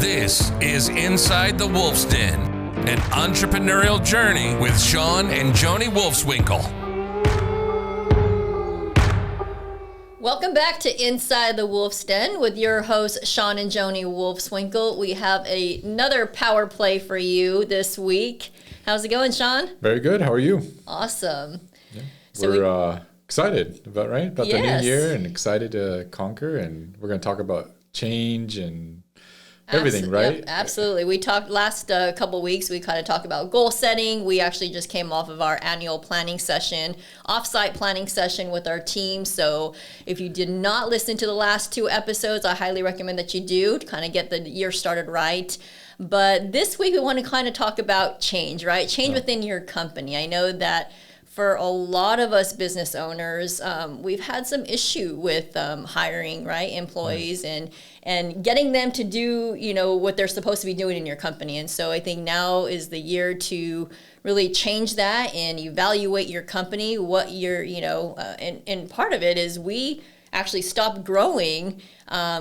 This is Inside the Wolf's Den, an entrepreneurial journey with Shawn and Joni Wolfswinkle. Welcome back to Inside the Wolf's Den with your hosts, Shawn and Joni Wolfswinkle. We have another power play for you this week. How's it going, Shawn? Very good. How are you? Awesome. Yeah. So we're excited about the new year and excited to conquer. And we're going to talk about change and everything, right? Yep, absolutely. We talked last couple weeks, we kind of talked about goal setting. We actually just came off of our annual planning session, offsite planning session with our team. So if you did not listen to the last two episodes, I highly recommend that you do to kind of get the year started right. But this week we want to kind of talk about change, right? Change within your company. I know that for a lot of us business owners, we've had some issue with hiring, right, employees and getting them to do, what they're supposed to be doing in your company. And so I think now is the year to really change that and evaluate your company, what you're, and part of it is we actually stopped growing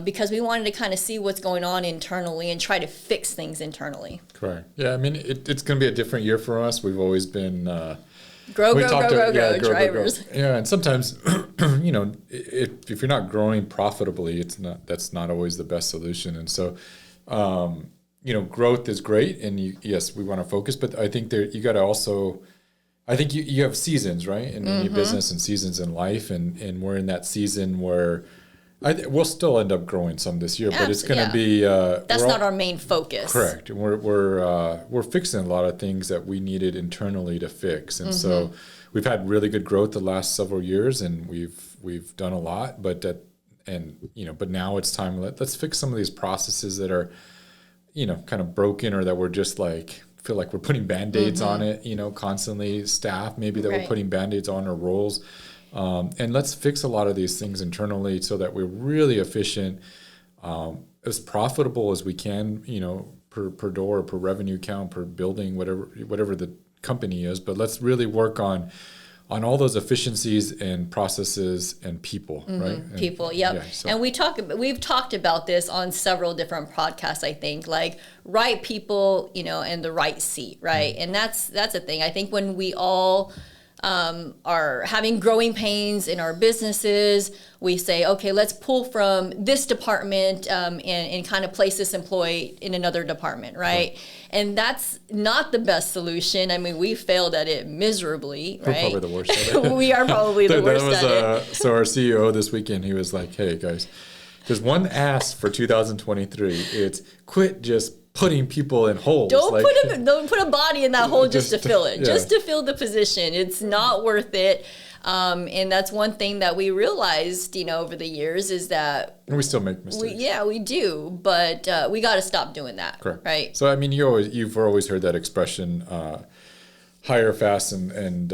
because we wanted to kind of see what's going on internally and try to fix things internally. Correct. Yeah, I mean, it's going to be a different year for us. We've always been... Grow, drivers. Yeah, and sometimes, if you're not growing profitably, that's not always the best solution. And so, growth is great, and yes, we want to focus, but I think you got to also, I think you have seasons, right, in your business and seasons in life, and we're in that season where we'll still end up growing some this year, but it's going to be that's not our main focus. Correct, and we're fixing a lot of things that we needed internally to fix, and so we've had really good growth the last several years, and we've done a lot, but now it's time let's fix some of these processes that are kind of broken, or that we're just feel like we're putting band-aids on it, constantly. Staff maybe that we're putting band-aids on, or roles. And let's fix a lot of these things internally so that we're really efficient, as profitable as we can, per door, per revenue count, per building, whatever the company is. But let's really work on all those efficiencies and processes and people, right? And, people, yep. Yeah, so. And we've talked about this on several different podcasts, I think, like right people, and the right seat, right? And that's a thing. I think when we all are having growing pains in our businesses, we say, okay, let's pull from this department and kind of place this employee in another department, right? Sure. And that's not the best solution. I mean, we failed at it miserably, right? We're probably the worst at it. We are probably the worst at it. So our CEO this weekend, he was like, hey, guys, there's one ask for 2023. It's quit just putting people in holes. Don't put a body in that hole just to fill it, just to fill the position. It's not worth it. And that's one thing that we realized, over the years is that we still make mistakes. We do, but we got to stop doing that. Correct. Right. So I mean, you've always heard that expression, hire fast and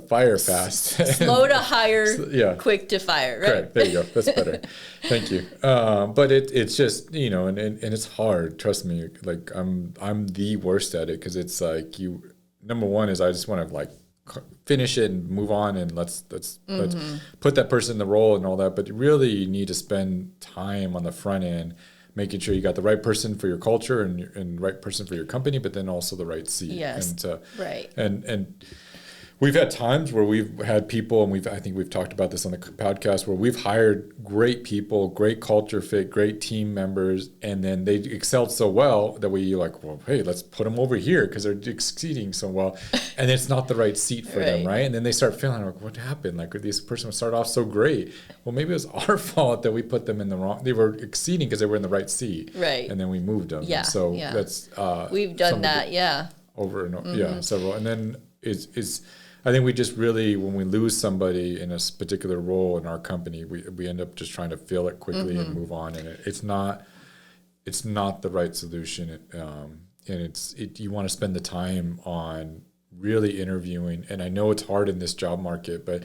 fire fast. Slow to hire, quick to fire, right? Correct. There you go. That's better. Thank you. But it's just, and it's hard. Trust me. Like I'm the worst at it, because it's like number one is I just want to finish it and move on, and let's put that person in the role and all that. But really, you need to spend time on the front end, making sure you got the right person for your culture and right person for your company, but then also the right seat. Yes. And, right. And we've had times where we've had people, and I think we've talked about this on the podcast, where we've hired great people, great culture fit, great team members, and then they excelled so well that hey, let's put them over here because they're exceeding so well, and it's not the right seat for them, right? And then they start feeling like, what happened? Like, this person started off so great. Well, maybe it was our fault that we put them in the wrong. They were exceeding because they were in the right seat, right? And then we moved them. Yeah. So that's we've done that, over and over, several, and then it's. I think we just really, when we lose somebody in a particular role in our company, we end up just trying to fill it quickly and move on. And it's not the right solution. And you want to spend the time on really interviewing. And I know it's hard in this job market, but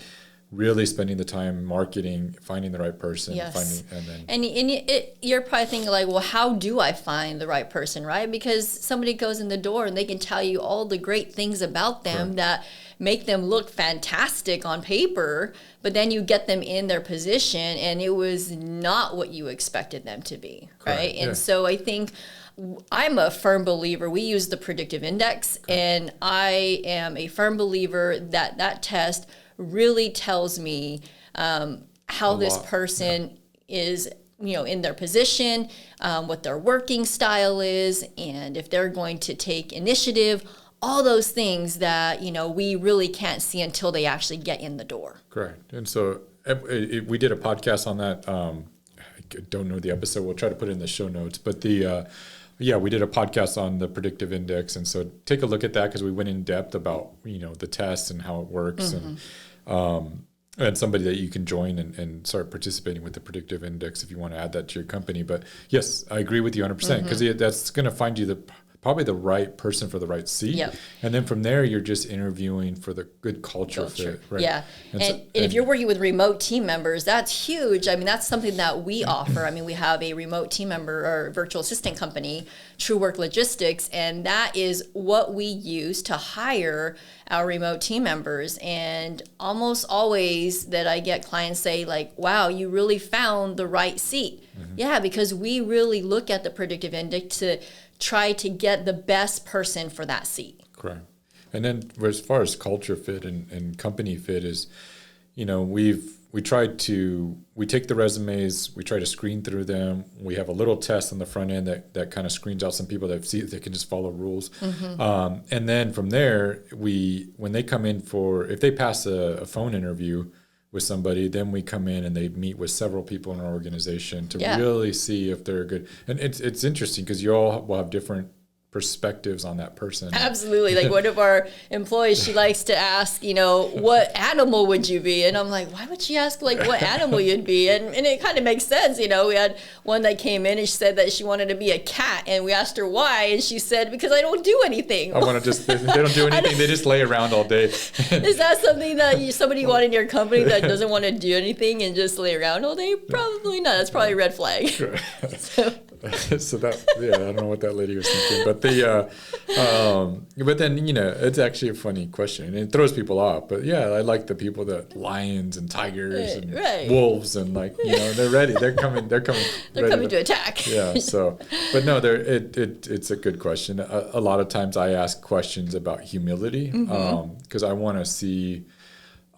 really spending the time marketing, finding the right person, you're probably thinking like, well, how do I find the right person, right? Because somebody goes in the door and they can tell you all the great things about them that make them look fantastic on paper, but then you get them in their position and it was not what you expected them to be, right? And so I think I'm a firm believer. We use the predictive index, and I am a firm believer that that test really tells me how this person is, you know, in their position, what their working style is, and if they're going to take initiative, all those things that, you know, we really can't see until they actually get in the door. Correct. And so we did a podcast on that. I don't know the episode. We'll try to put it in the show notes, but we did a podcast on the predictive index. And so take a look at that, because we went in depth about, you know, the test and how it works, and somebody that you can join and start participating with the predictive index if you want to add that to your company. But yes, I agree with you 100%, because that's going to find you probably the right person for the right seat. Yep. And then from there, you're just interviewing for the good culture fit. Right? Yeah. And if you're working with remote team members, that's huge. I mean, that's something that we offer. I mean, we have a remote team member or virtual assistant company, True Work Logistics, and that is what we use to hire our remote team members. And almost always that I get clients say like, wow, you really found the right seat. Yeah, because we really look at the predictive index to try to get the best person for that seat. Correct. And then as far as culture fit and company fit is, you know, we take the resumes, we try to screen through them. We have a little test on the front end that kind of screens out some people that see they can just follow rules. And then from there, when they come in if they pass a phone interview with somebody, then we come in and they meet with several people in our organization to really see if they're good. And it's interesting because you all will have different perspectives on that person. Absolutely. Like one of our employees, she likes to ask, you know, what animal would you be? And I'm like, why would she ask like what animal you'd be? And it kind of makes sense. You know, we had one that came in and she said that she wanted to be a cat, and we asked her why, and she said, because I don't do anything. I want to they don't do anything. They just lay around all day. Is that something that somebody want in your company that doesn't want to do anything and just lay around all day? Probably not. That's probably a red flag. So that, I don't know what that lady was thinking, but but then, you know, it's actually a funny question and it throws people off. But yeah, I like the people that lions and tigers and wolves and like, you know, they're ready. They're coming to attack. Yeah. So, but no, it's a good question. A lot of times I ask questions about humility, because I want to see,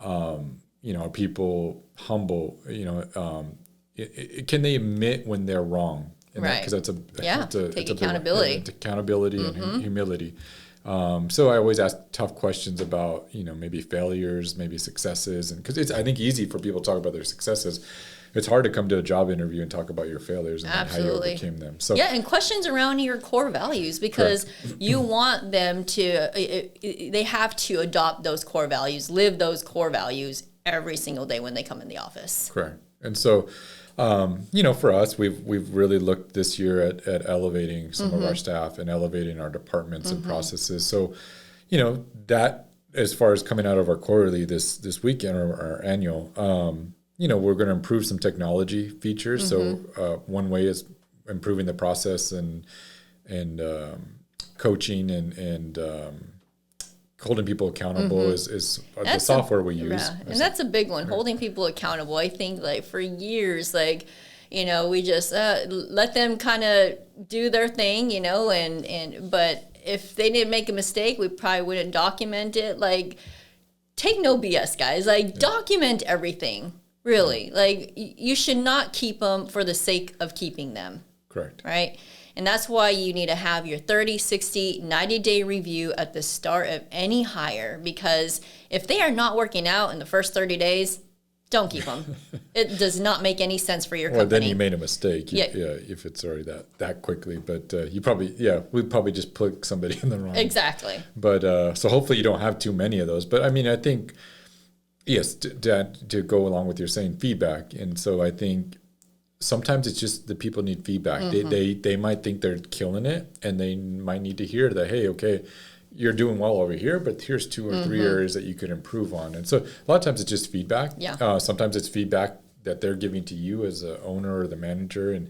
you know, are people humble, you know, can they admit when they're wrong? Because take accountability. Accountability and humility. So I always ask tough questions about, you know, maybe failures, maybe successes, and because it's, I think, easy for people to talk about their successes. It's hard to come to a job interview and talk about your failures and how you overcame them. So and questions around your core values, because you want them to. They have to adopt those core values, live those core values every single day when they come in the office. Correct. And so, you know, for us, we've really looked this year at elevating some of our staff and elevating our departments and processes. So, you know, that as far as coming out of our quarterly this weekend or our annual, you know, we're going to improve some technology features. So one way is improving the process and coaching and holding people accountable is the software we use. Yeah. And that's a big one, holding people accountable. I think like for years, like, you know, we just let them kind of do their thing, you know, but if they didn't make a mistake, we probably wouldn't document it. Like, take no BS, guys. Like, document everything, really. Like, you should not keep them for the sake of keeping them. Correct. Right? And that's why you need to have your 30, 60, 90-day review at the start of any hire, because if they are not working out in the first 30 days, don't keep them. It does not make any sense for your company. Well, then you made a mistake, if it's already that quickly. But we'd probably just put somebody in the wrong. Exactly. But so hopefully you don't have too many of those. But I mean, I think, yes, to go along with your saying feedback. And so I think sometimes it's just the people need feedback. They might think they're killing it, and they might need to hear that, hey, okay, you're doing well over here, but here's 2 or 3 areas that you could improve on. And so a lot of times it's just feedback. Yeah. Sometimes it's feedback that they're giving to you as the owner or the manager. And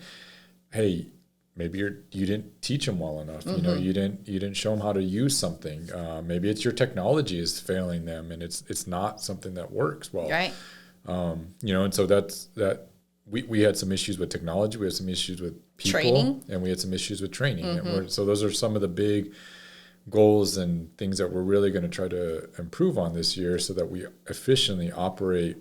hey, maybe you didn't teach them well enough. You know, you didn't show them how to use something. Maybe it's your technology is failing them, and it's not something that works well. Right. You know, and so that we had some issues with technology. We had some issues with people, Training. and we had some issues with training. And so those are some of the big goals and things that we're really going to try to improve on this year, so that we efficiently operate.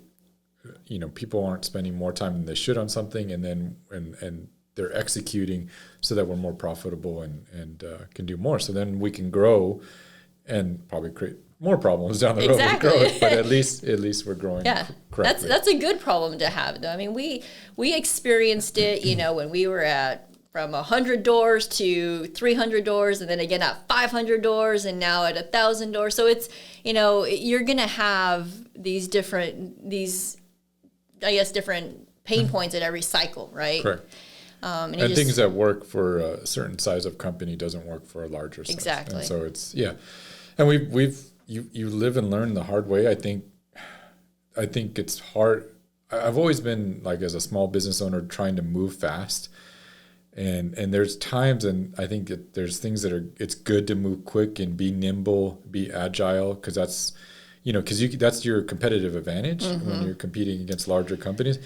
You know, people aren't spending more time than they should on something, and then and they're executing so that we're more profitable and can do more. So then we can grow and probably create more problems down the road with growth, but at least we're growing. Yeah, correctly. that's a good problem to have, though. I mean, we experienced it, you know, when we were at from 100 doors to 300 doors, and then again at 500 doors, and now at 1,000 doors. So it's, you know, you're gonna have these different pain points at every cycle, right? Correct. And things that work for a certain size of company doesn't work for a larger size. Exactly. And so it's, yeah. And you live and learn the hard way. I think it's hard. I've always been, like, as a small business owner, trying to move fast. And there's times, and I think that there's things that it's good to move quick and be nimble, be agile, because that's, you know, that's your competitive advantage when you're competing against larger companies.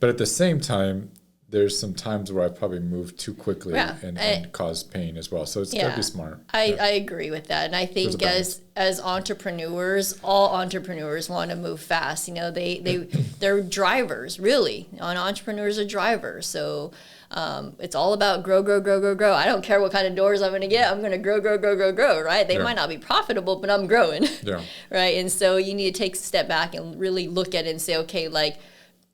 But at the same time, there's some times where I probably moved too quickly and caused pain as well. So it's got to be smart. I agree with that. And I think as entrepreneurs, all entrepreneurs want to move fast. You know, they're drivers, really. Entrepreneurs are drivers. So it's all about grow. I don't care what kind of doors I'm going to get. I'm going to grow, right? They might not be profitable, but I'm growing, right? And so you need to take a step back and really look at it and say, okay, like,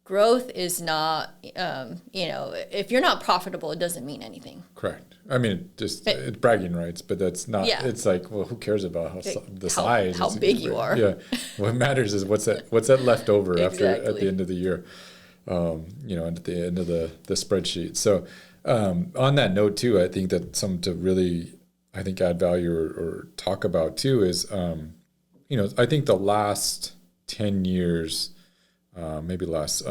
growth is not, you know, if you're not profitable, it doesn't mean anything. Correct. I mean, it's bragging rights, but that's not, it's like, well, who cares about the size? How big you are. Yeah. What matters is what's that left over at the end of the year, you know, at the end of the spreadsheet. So on that note too, I think that something to really, I think, add value or talk about too is, you know, I think the last 10 years, maybe less.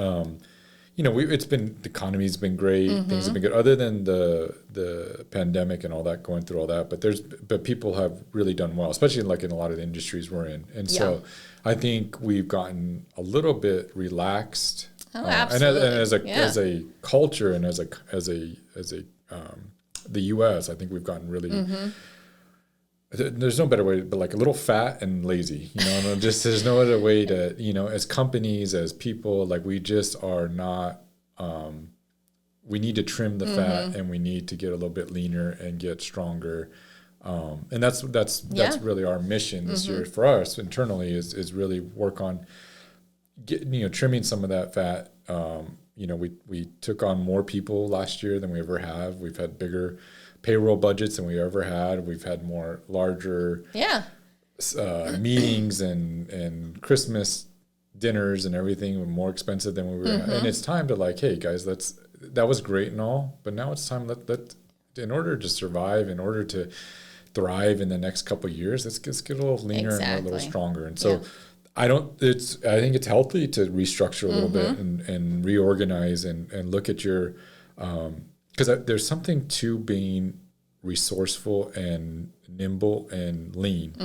You know, the economy's been great. Things have been good, other than the pandemic and all that, going through all that. But people have really done well, especially in a lot of the industries we're in. And so I think we've gotten a little bit relaxed. Oh, absolutely. And as a culture and as the U.S., I think we've gotten really. There's no better way, but like a little fat and lazy, you know, and just there's no other way to, you know, as companies, as people, like we just are not, we need to trim the fat, and we need to get a little bit leaner and get stronger. And that's really our mission this year for us internally is really work on trimming some of that fat. You know, we took on more people last year than we ever have. We've had bigger payroll budgets than we ever had. We've had more larger meetings and Christmas dinners and everything were more expensive than we were. And it's time to, like, hey guys, that was great and all, but now it's time in order to survive, in order to thrive in the next couple of years, let's get a little leaner and a little stronger. And so I think it's healthy to restructure a little bit and reorganize and look at your, because there's something to being resourceful and nimble and lean.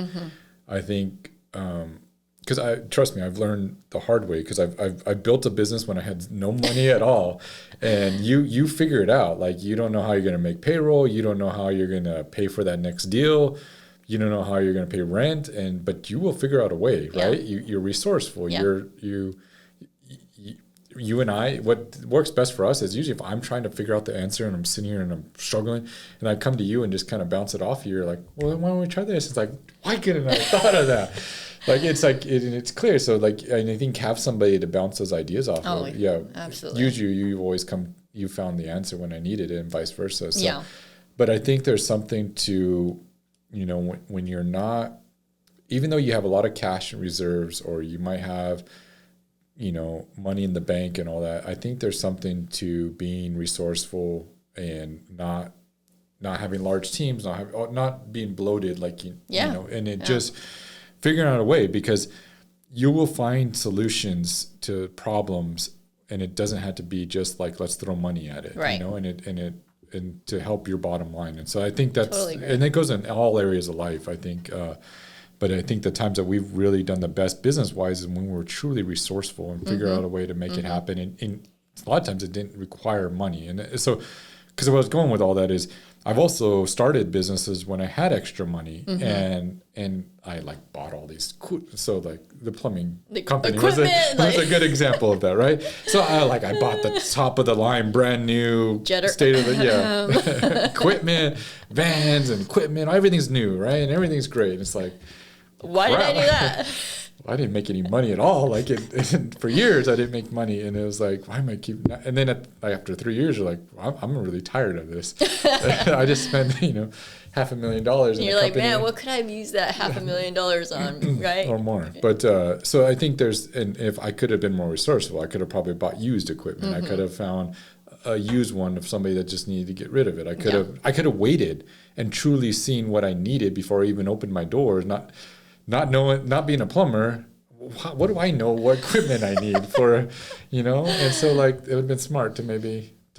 I think, because trust me, I've learned the hard way, because I've built a business when I had no money at all, and you figure it out. Like, you don't know how you're going to make payroll, you don't know how you're going to pay for that next deal, you don't know how you're going to pay rent, but you will figure out a way, right? You're resourceful. You and I, what works best for us is usually if I'm trying to figure out the answer and I'm sitting here and I'm struggling, and I come to you and just kind of bounce it off you. You're like, well, why don't we try this? It's like, why couldn't I have thought of that? It's clear. So and I think have somebody to bounce those ideas off of. Yeah, absolutely. Usually you've always you found the answer when I needed it, and vice versa. So, but I think there's something to, you know, when you're not, even though you have a lot of cash and reserves, or you might have, you know, money in the bank and all that, I think there's something to being resourceful and not having large teams, not being bloated, like, you know, and just figuring out a way, because you will find solutions to problems, and it doesn't have to be just like, let's throw money at it, you know, and and to help your bottom line. And so I think that's, Totally agree. and it goes in all areas of life, I think. But I think the times that we've really done the best business-wise is when we were truly resourceful and figure out a way to make it happen. And a lot of times it didn't require money. And so, because what I was going with all that is, I've also started businesses when I had extra money, and I like bought all these. So like the plumbing company was a good example of that, right? So I bought the top of the line, brand new state of the equipment, vans and equipment. Everything's new, right? And everything's great. And it's like, why did I do that? I didn't make any money at all. Like for years, I didn't make money, and it was like, why am I keeping? And then after 3 years, you're like, I'm really tired of this. I just spent $500,000. And you're like, man, what could I have used that $500,000 on, right? Or more. But so I think and if I could have been more resourceful, I could have probably bought used equipment. I could have found a used one of somebody that just needed to get rid of it. I could have waited and truly seen what I needed before I even opened my doors. Not being a plumber, what do I know what equipment I need for, And so it would have been smart to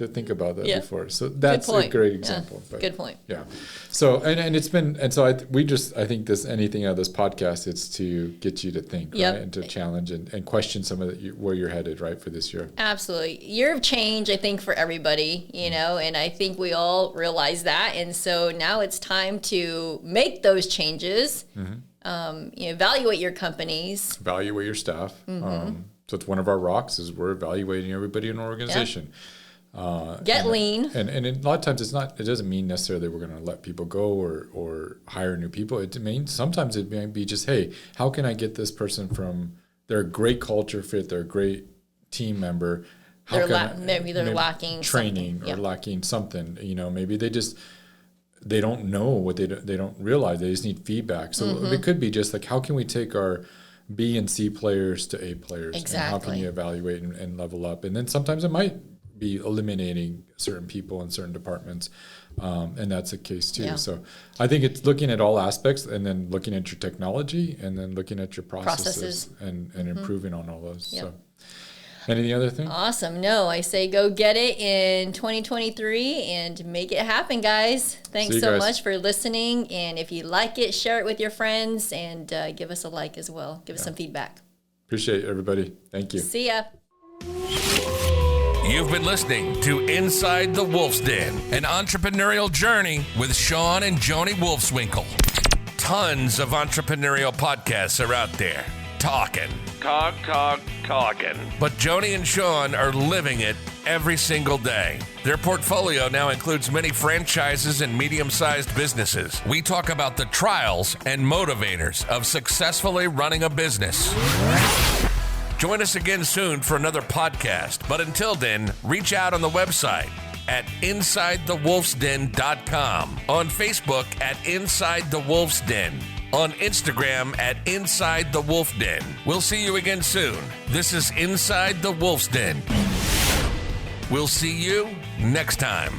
think about that before. So that's a great example. Yeah. But, good point. Yeah. So and it's been I think anything out of this podcast, it's to get you to think, right, and to challenge and question some of where you're headed, right, for this year. Absolutely, year of change. I think for everybody, and I think we all realize that, and so now it's time to make those changes. Evaluate your companies. Evaluate your staff. So it's one of our rocks is we're evaluating everybody in our organization. Get lean. And a lot of times it doesn't mean necessarily we're going to let people go or hire new people. It means sometimes it may be just, hey, how can I get this person from, they're a great culture fit, they're a great team member. Maybe they're lacking training or lacking something. Maybe they don't know what they don't realize. They just need feedback. So it could be just like, how can we take our B and C players to A players? Exactly. And how can you evaluate and level up? And then sometimes it might be eliminating certain people in certain departments. And that's the case too. Yeah. So I think it's looking at all aspects and then looking at your technology and then looking at your processes. And improving on all those. Yep. So. Any other thing? Awesome. No, I say go get it in 2023 and make it happen, guys. Thanks so much for listening. And if you like it, share it with your friends and give us a like as well. Give us some feedback. Appreciate it, everybody. Thank you. See ya. You've been listening to Inside the Wolf's Den, an entrepreneurial journey with Shawn and Joni Wolfswinkle. Tons of entrepreneurial podcasts are out there. Talking. But Joni and Shawn are living it every single day. Their portfolio now includes many franchises and medium-sized businesses. We talk about the trials and motivators of successfully running a business. Join us again soon for another podcast. But until then, reach out on the website at InsideTheWolf'sDen.com, on Facebook at Inside the Wolf's Den, on Instagram at Inside the Wolf Den. We'll see you again soon. This is Inside the Wolf's Den. We'll see you next time.